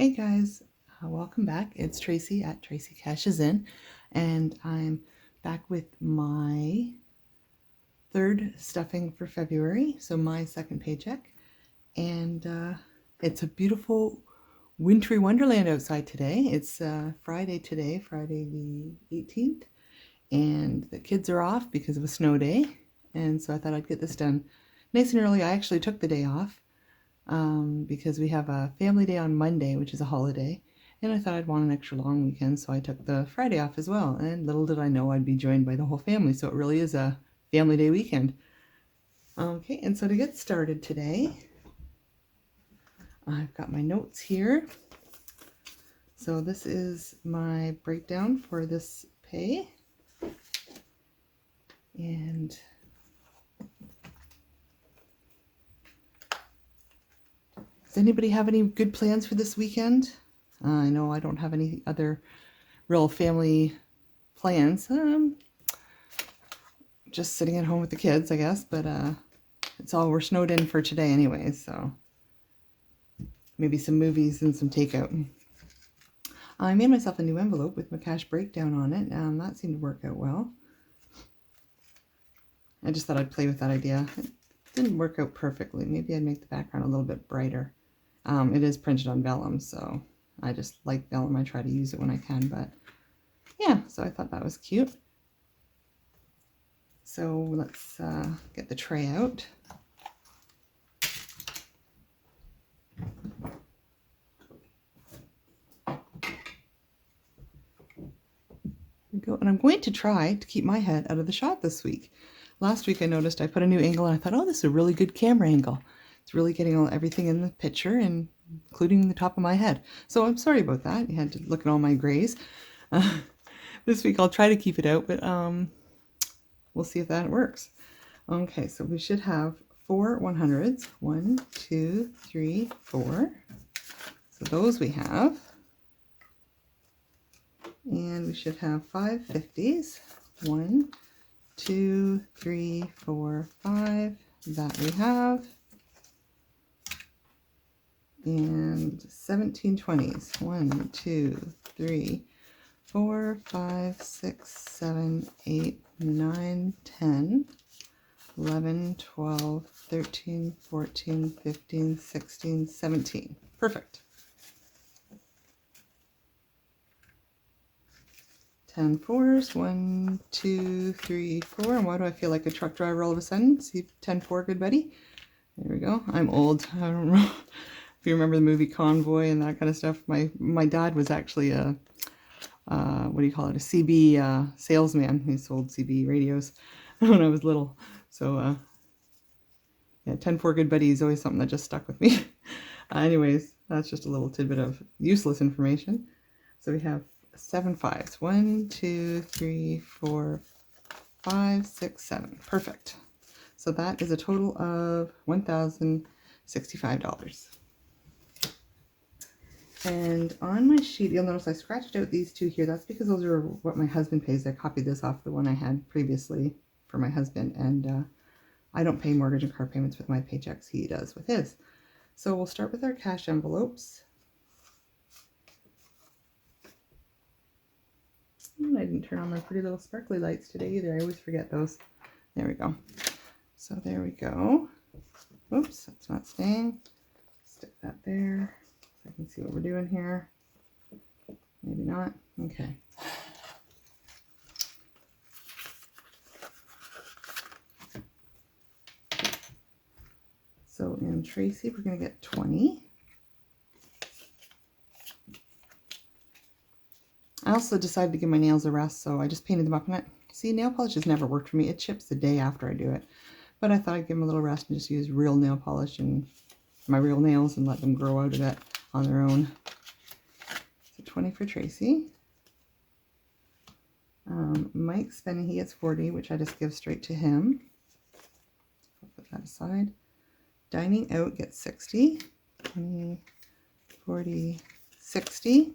Hey guys, welcome back. It's Tracy at Tracy Cashes In, and I'm back with my third stuffing for February, so my second paycheck. And it's a beautiful wintry wonderland outside today. It's Friday today, Friday the 18th, and the kids are off because of a snow day, and so I thought I'd get this done nice and early. I actually took the day off because we have a family day on Monday, which is a holiday, and I thought I'd want an extra long weekend, so I took the Friday off as well. And little did I know I'd be joined by the whole family, so it really is a family day weekend. Okay, and so to get started today, I've got my notes here. So this is my breakdown for this pay. And does anybody have any good plans for this weekend? I know I don't have any other real family plans. Just sitting at home with the kids, I guess, but it's all, we're snowed in for today anyway, so maybe some movies and some takeout. I made myself a new envelope with my cash breakdown on it. That seemed to work out well. I just thought I'd play with that idea. It didn't work out perfectly. Maybe I'd make the background a little bit brighter. It is printed on vellum, so I just like vellum. I try to use it when I can, but yeah, so I thought that was cute. So let's get the tray out. And I'm going to try to keep my head out of the shot this week. Last week I noticed I put a new angle and I thought, oh, this is a really good camera angle. It's really getting everything in the picture, and including the top of my head. So I'm sorry about that. You had to look at all my grays. This week I'll try to keep it out, but we'll see if that works. Okay, so we should have 4 100s. 1, 2, 3, 4. So those we have. And we should have 5 50s. 1, 2, 3, 4, 5. That we have. And 17 20s. 1, 2, 3, 4, 5, 6, 7, 8, 9, 10, 11, 12, 13, 14, 15, 16, 17. Perfect. 10 4s. 1, 2, 3, 4. And why do I feel like a truck driver all of a sudden? See 10 4, good buddy. There we go. I'm old. I don't know if you remember the movie Convoy and that kind of stuff. My dad was actually a what do you call it? A CB salesman. He sold CB radios when I was little. So yeah, 10 4, good buddy is always something that just stuck with me. Anyways, that's just a little tidbit of useless information. So we have 7 5s. 1, 2, 3, 4, 5, 6, 7. Perfect. So that is a total of $1,065. And on my sheet, you'll notice I scratched out these two here. That's because those are what my husband pays. I copied this off the one I had previously for my husband. And I don't pay mortgage and car payments with my paychecks. He does with his. So we'll start with our cash envelopes. I didn't turn on my pretty little sparkly lights today either. I always forget those. There we go. So there we go. Oops, that's not staying. Stick that there so I can see what we're doing here. Maybe not. Okay. So in Tracy, we're going to get 20. I also decided to give my nails a rest, so I just painted them up. And see, nail polish has never worked for me. It chips the day after I do it. But I thought I'd give them a little rest and just use real nail polish and my real nails and let them grow out a bit on their own. So 20 for Tracy. Mike's spending, he gets 40, which I just give straight to him. I'll put that aside. Dining out gets 60. 20, 40, 60.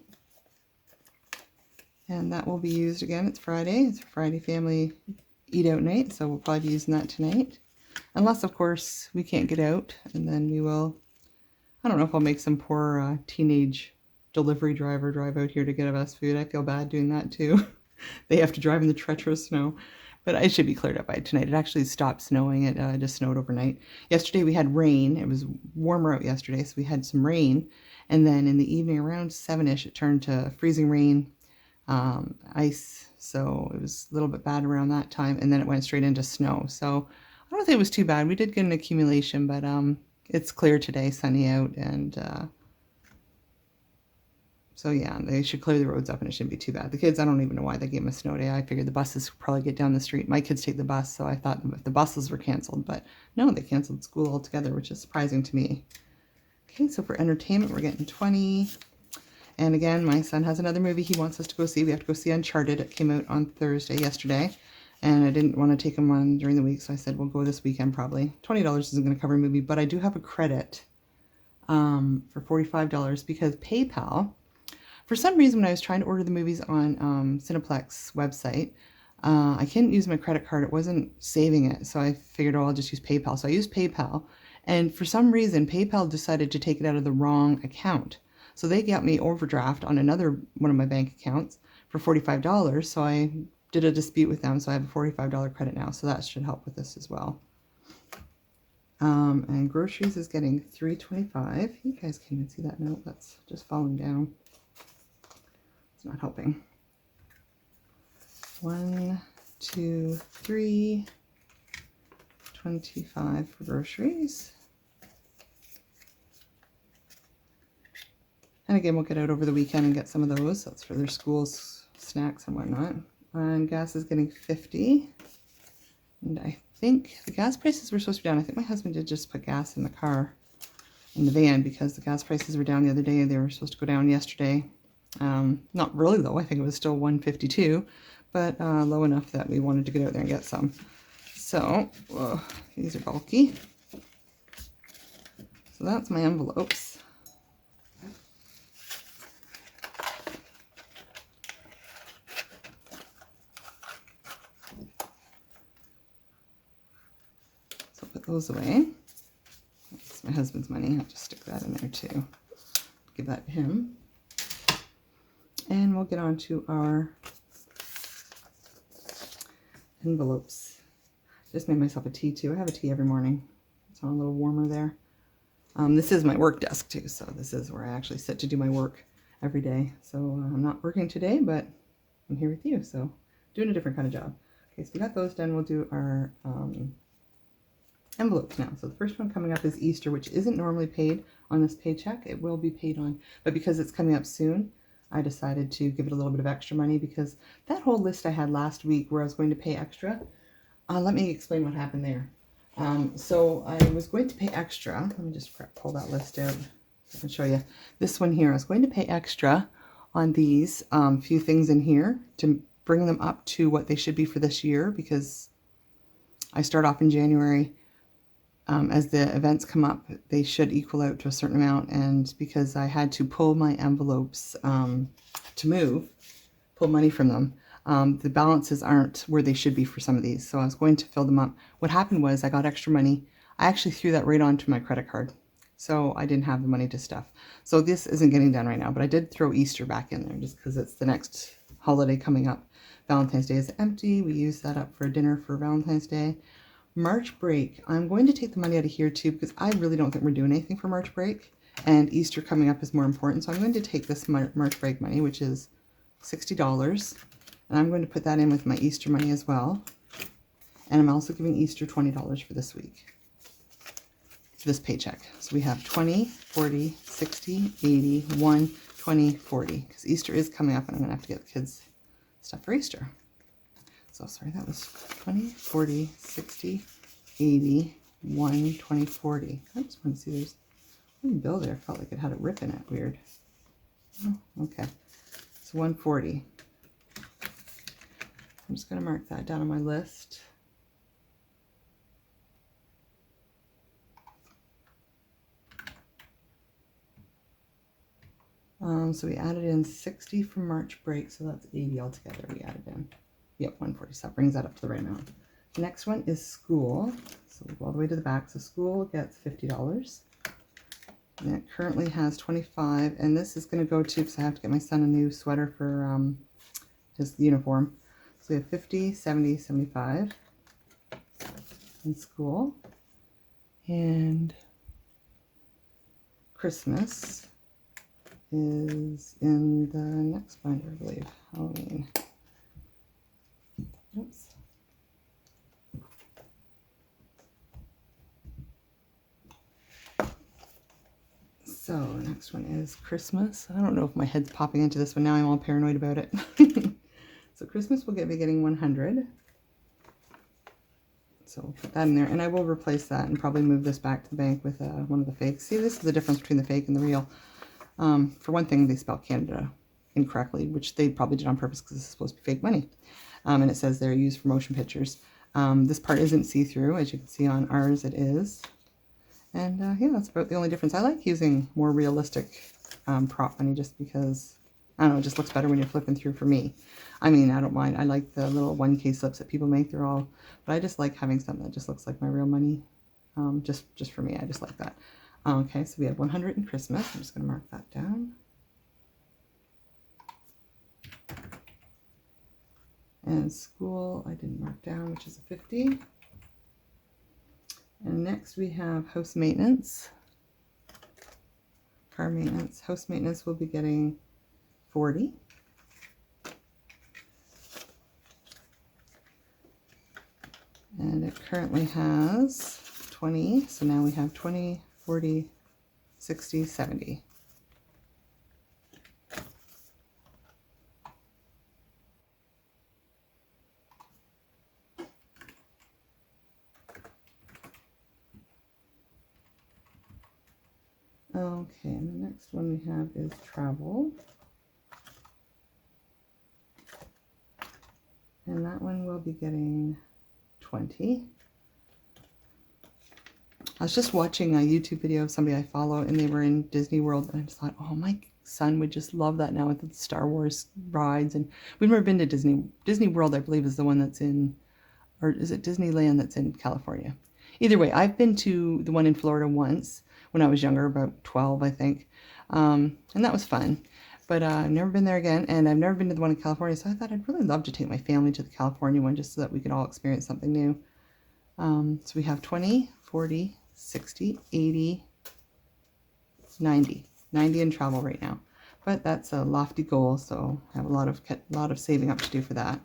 And that will be used again. It's Friday. It's a Friday family eat out night, so we'll probably be using that tonight. Unless, of course, we can't get out, and then we will, I don't know if I'll make some poor teenage delivery driver drive out here to get us food. I feel bad doing that too. They have to drive in the treacherous snow. But it should be cleared up by tonight. It actually stopped snowing. It just snowed overnight. Yesterday we had rain. It was warmer out yesterday, so we had some rain. And then in the evening around 7-ish, it turned to freezing rain, ice. So it was a little bit bad around that time. And then it went straight into snow. So I don't think it was too bad. We did get an accumulation, but it's clear today, sunny out. And so yeah, they should clear the roads up and it shouldn't be too bad. The kids, I don't even know why they gave them a snow day. I figured the buses would probably get down the street. My kids take the bus, so I thought if the buses were canceled, but no, they canceled school altogether, which is surprising to me. Okay, so for entertainment, we're getting 20. And again, my son has another movie he wants us to go see. We have to go see Uncharted. It came out on Thursday, yesterday. And I didn't want to take him on during the week, so I said, we'll go this weekend probably. $20 isn't going to cover a movie, but I do have a credit for $45 because PayPal, for some reason, when I was trying to order the movies on Cineplex website, I couldn't use my credit card. It wasn't saving it, so I figured, oh, I'll just use PayPal. So I used PayPal, and for some reason, PayPal decided to take it out of the wrong account. So they got me overdraft on another one of my bank accounts for $45, so I did a dispute with them, so I have a $45 credit now, so that should help with this as well. And groceries is getting $3.25. You guys can't even see that note. That's just falling down. Not helping. 1, 2, 3, 25 for groceries. And again, we'll get out over the weekend and get some of those. That's for their schools, snacks and whatnot. And gas is getting 50. And I think the gas prices were supposed to be down. I think my husband did just put gas in the car, in the van, because the gas prices were down the other day. They were supposed to go down yesterday. Not really low. I think it was still 152, but low enough that we wanted to get out there and get some. So these are bulky. So that's my envelopes. So put those away. That's my husband's money. I'll just stick that in there too. Give that to him. And we'll get on to our envelopes. Just made myself a tea too. I have a tea every morning. It's on a little warmer there. This is my work desk too, so this is where I actually sit to do my work every day. So I'm not working today, but I'm here with you, so doing a different kind of job. Okay, so we got those done. We'll do our envelopes now. So the first one coming up is Easter, which isn't normally paid on this paycheck. It will be paid on, but because it's coming up soon, I decided to give it a little bit of extra money because that whole list I had last week where I was going to pay extra, let me explain what happened there. So I was going to pay extra. Let me just pull that list out. I can show you this one here. I was going to pay extra on these few things in here to bring them up to what they should be for this year, because I start off in January. As the events come up, they should equal out to a certain amount. And because I had to pull my envelopes to pull money from them, the balances aren't where they should be for some of these. So I was going to fill them up. What happened was I got extra money. I actually threw that right onto my credit card. So I didn't have the money to stuff. So this isn't getting done right now, but I did throw Easter back in there just because it's the next holiday coming up. Valentine's Day is empty. We use that up for dinner for Valentine's Day. March break, I'm going to take the money out of here too because I really don't think we're doing anything for March break, and Easter coming up is more important. So I'm going to take this March break money, which is $60, and I'm going to put that in with my Easter money as well. And I'm also giving Easter $20 for this week, for this paycheck. So we have 20, 40, 60, 80, 1, 20, 40, because Easter is coming up and I'm going to have to get the kids stuff for Easter. So sorry, that was 20, 40, 60, 80, 1, 20, 40. I just want to see, there's one bill there. Felt like it had a rip in it. Weird. Oh, okay. So 140. I'm just going to mark that down on my list. So we added in 60 for March break, so that's 80 altogether we added in. Yep, 140, so that brings that up to the right amount. The next one is school. So we'll go all the way to the back. So school gets $50. And it currently has 25, and this is going to go to, because I have to get my son a new sweater for his uniform. So we have 50, 70, 75 in school. And Christmas is in the next binder, I believe. Halloween. Oops. So next one is Christmas. I don't know if my head's popping into this one now. I'm all paranoid about it. So Christmas will be getting 100. So we'll put that in there, and I will replace that and probably move this back to the bank with one of the fakes. See, this is the difference between the fake and the real. For one thing, they spelled Canada incorrectly, which they probably did on purpose because this is supposed to be fake money. And it says they're used for motion pictures. This part isn't see-through, as you can see on ours it is. And yeah, that's about the only difference. I like using more realistic prop money just because, I don't know, it just looks better when you're flipping through for me. I mean, I don't mind. I like the little 1K slips that people make. They're all, but I just like having something that just looks like my real money. Just for me, I just like that. Okay, so we have 100 in Christmas. I'm just going to mark that down. And school, I didn't mark down, which is a 50. And next we have house maintenance, car maintenance. House maintenance will be getting 40. And it currently has 20, so now we have 20, 40, 60, 70. Okay, and the next one we have is travel. And that one will be getting 20. I was just watching a YouTube video of somebody I follow, and they were in Disney World, and I just thought, oh, my son would just love that now with the Star Wars rides. And we've never been to Disney World, I believe, is the one that's in, or is it Disneyland that's in California? Either way, I've been to the one in Florida once when I was younger, about 12, I think. And that was fun. But I've never been there again, and I've never been to the one in California, so I thought I'd really love to take my family to the California one just so that we could all experience something new. So we have 20, 40, 60, 80, 90. 90 in travel right now. But that's a lofty goal, so I have a lot of saving up to do for that.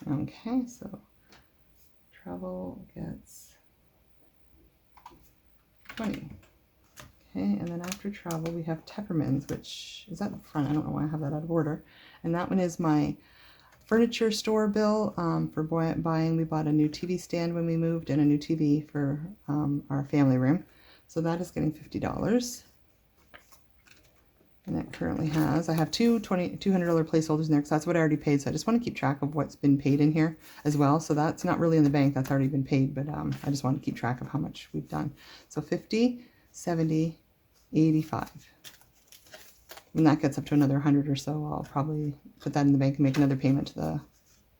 Okay, so travel gets 20. Okay, and then after travel we have Teppermans, which is at the front. I don't know why I have that out of order. And that one is my furniture store bill for buying. We bought a new TV stand when we moved and a new TV for our family room. So that is getting $50. And it currently has, I have two $200 placeholders in there because that's what I already paid. So I just want to keep track of what's been paid in here as well. So that's not really in the bank. That's already been paid, but I just want to keep track of how much we've done. So 50, 70, 85. When that gets up to another 100 or so, I'll probably put that in the bank and make another payment to the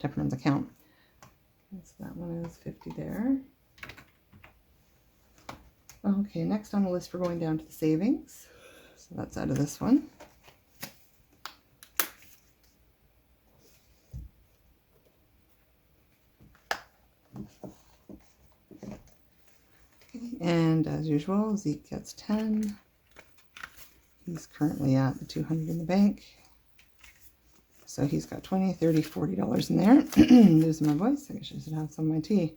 Tepperman's account. Okay, so that one is 50 there. Okay, next on the list we're going down to the savings. So that's out of this one. Okay, and as usual, Zeke gets 10. He's currently at the 200 in the bank. So he's got 20, 30, $40 in there. Losing my voice. I guess I should have some of my tea.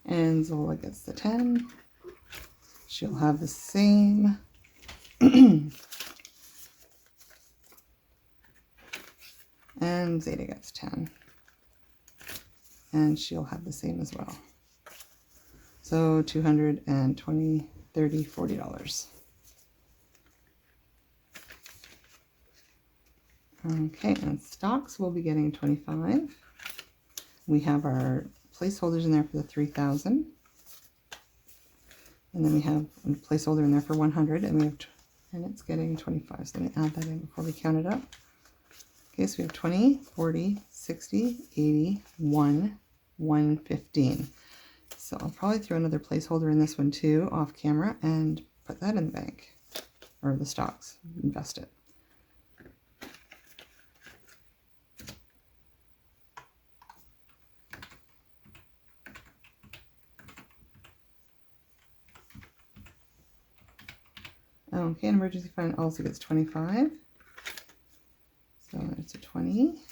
And Zola gets the 10. She'll have the same. And Zeta gets 10. And she'll have the same as well. So 220, 30, $40. Okay, and stocks will be getting 25. We have our placeholders in there for the 3,000. And then we have a placeholder in there for 100, and it's getting 25. So let me add that in before we count it up. Okay, so we have 20, 40, 60, 80, 1, 115. So I'll probably throw another placeholder in this one too, off camera, and put that in the bank, or the stocks, invest it. Okay, an emergency fund also gets 25. So it's a 20.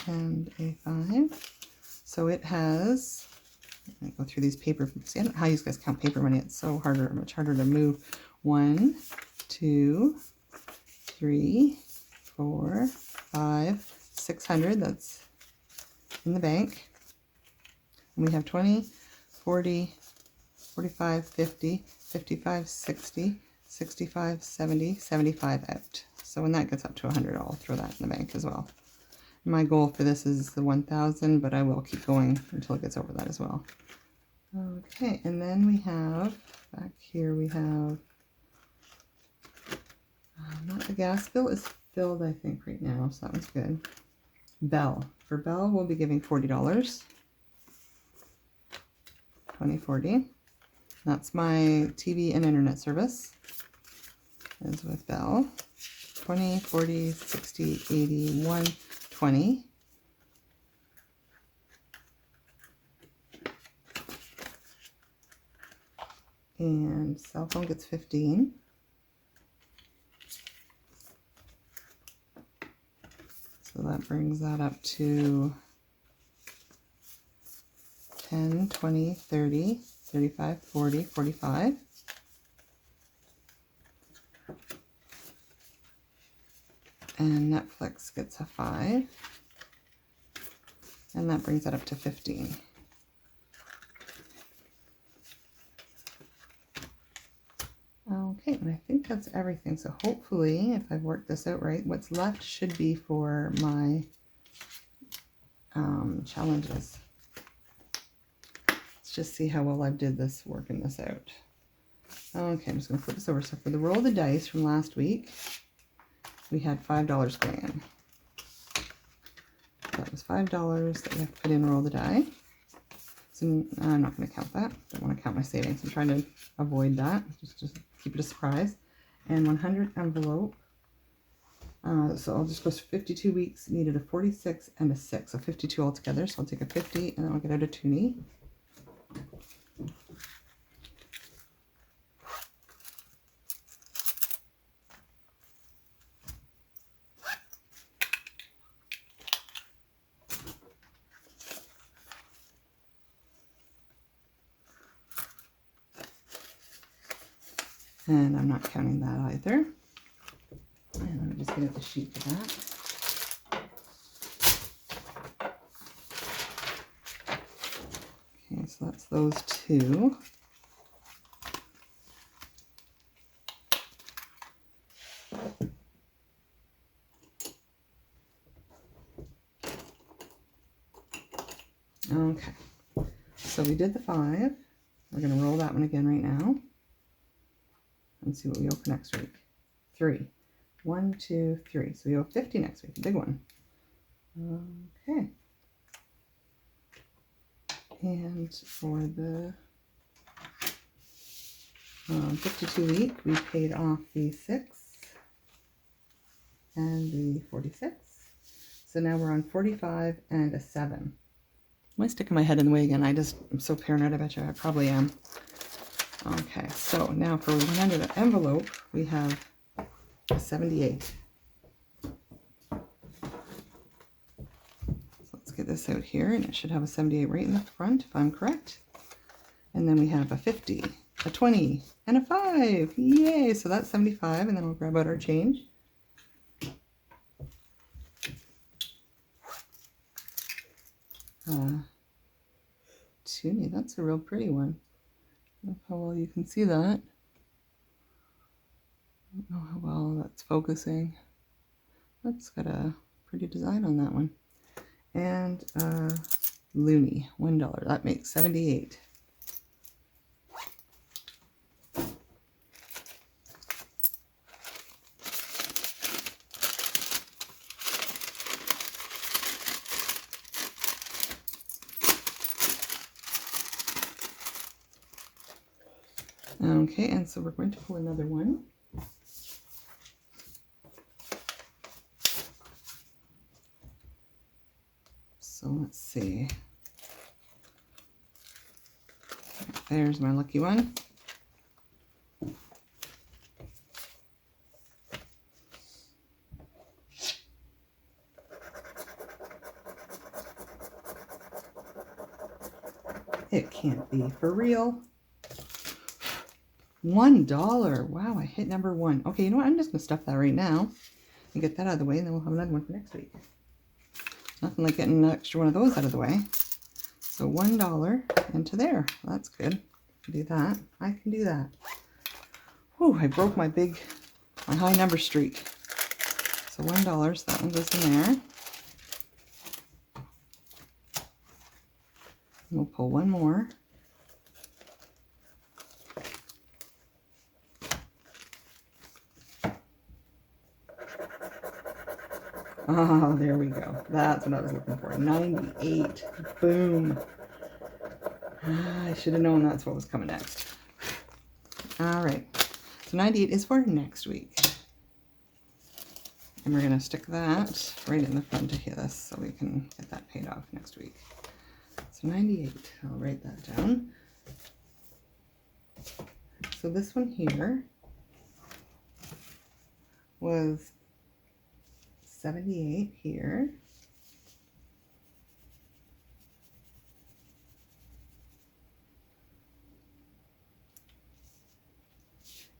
And a 5. So it has, let me go through these paper, see, I don't know how you guys count paper money. It's so harder, much harder to move. 1, 2, 3, 4, 5, 600. That's in the bank. And we have 20, 40, 45, 50, 55, 60, 65, 70, 75 out. So when that gets up to 100, I'll throw that in the bank as well. My goal for this is the 1,000, but I will keep going until it gets over that as well. Okay, and then we have, back here we have, not the gas bill is filled, I think, right now, so that one's good. Bell. For Bell, we'll be giving $40. 2040. That's my TV and internet service. Is with Bell. 20, 40, 60, 80, 120. And cell phone gets 15. So that brings that up to 10, 20, 30, 35, 40, 45. And Netflix gets a 5. And that brings that up to 15. Okay, and I think that's everything. So hopefully, if I've worked this out right, what's left should be for my challenges. Let's just see how well I did this, working this out. Okay, I'm just going to flip this over. So for the roll of the dice from last week, we had $5 going in. That was $5 that we have to put in roll the die. So I'm not going to count that. Don't want to count my savings. I'm trying to avoid that. Just keep it a surprise. And 100 envelope. So I'll just go 52 weeks. Needed a 46 and a 6. So 52 altogether. So I'll take a 50 and then I'll get out a toonie. And I'm not counting that either. And let me just get out the sheet for that. Okay, so that's those two. Okay, so we did the 5. We're going to roll that one again right now. And see what we owe for next week. 3. 1, 2, 3. So we owe 50 next week, a big one. Okay. And for the 52 week, we paid off the 6 and the 46. So now we're on 45 and a 7. Am I sticking my head in the way again? I'm so paranoid, I bet you I probably am. Okay, so now for 100 envelope, we have a 78. So let's get this out here, and it should have a 78 right in the front, if I'm correct. And then we have a 50, a 20, and a 5. Yay! So that's 75, and then we'll grab out our change. Toonie, that's a real pretty one. I don't know how well you can see that. I don't know how well that's focusing. That's got a pretty design on that one. And Looney, $1. That makes 78. Okay, and so we're going to pull another one. So let's see. There's my lucky one. It can't be for real. $1. Wow, I hit number 1. Okay, you know what? I'm just going to stuff that right now and get that out of the way, and then we'll have another one for next week. Nothing like getting an extra one of those out of the way. So $1 into there. That's good. I can do that. I can do that. Whew, I broke my high number streak. So $1, so that one goes in there. And we'll pull one more. Oh, there we go. That's what I was looking for. 98. Boom. I should have known that's what was coming next. All right. So 98 is for next week. And we're going to stick that right in the front of this so we can get that paid off next week. So 98. I'll write that down. So this one here was 78 here.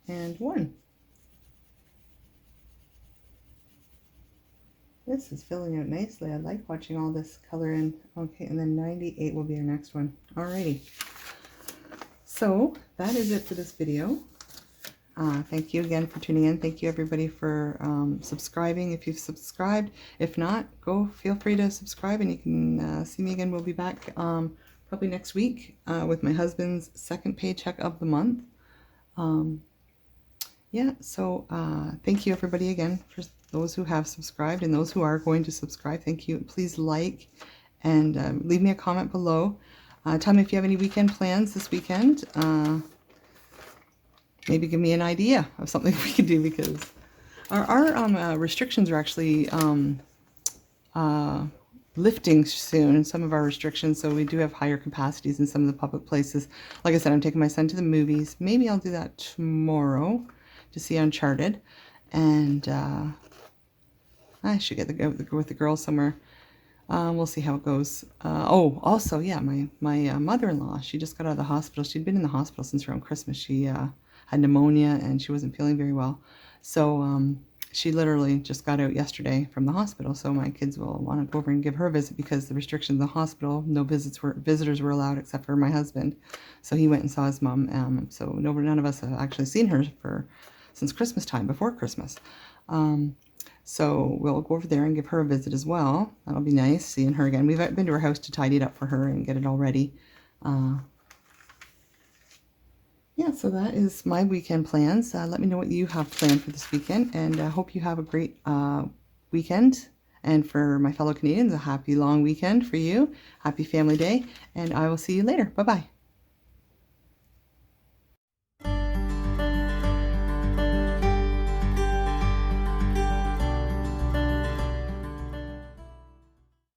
And 1. This is filling out nicely. I like watching all this color in. Okay, and then 98 will be our next one. Alrighty. So that is it for this video. Thank you again for tuning in. Thank you everybody for subscribing if you've subscribed. If not, feel free to subscribe, and you can see me again. We'll be back probably next week with my husband's second paycheck of the month. Yeah, so thank you everybody again for those who have subscribed and those who are going to subscribe. Thank you. Please like and leave me a comment below. Tell me if you have any weekend plans this weekend. Maybe give me an idea of something we can do, because our restrictions are actually lifting soon, some of our restrictions, so we do have higher capacities in some of the public places. Like I said, I'm taking my son to the movies. Maybe I'll do that tomorrow to see Uncharted, and I should go with the girls somewhere. We'll see how it goes. Oh, also, yeah, my mother-in-law, she just got out of the hospital. She'd been in the hospital since around Christmas. She had pneumonia and she wasn't feeling very well. So she literally just got out yesterday from the hospital. So my kids will want to go over and give her a visit, because the restrictions in the hospital, no visitors were allowed except for my husband. So he went and saw his mom. So none of us have actually seen her since Christmas time, before Christmas. So we'll go over there and give her a visit as well. That'll be nice, seeing her again. We've been to her house to tidy it up for her and get it all ready. Yeah, so that is my weekend plans. Let me know what you have planned for this weekend, and I hope you have a great weekend. And for my fellow Canadians, a happy long weekend for you. Happy Family Day, and I will see you later. Bye-bye.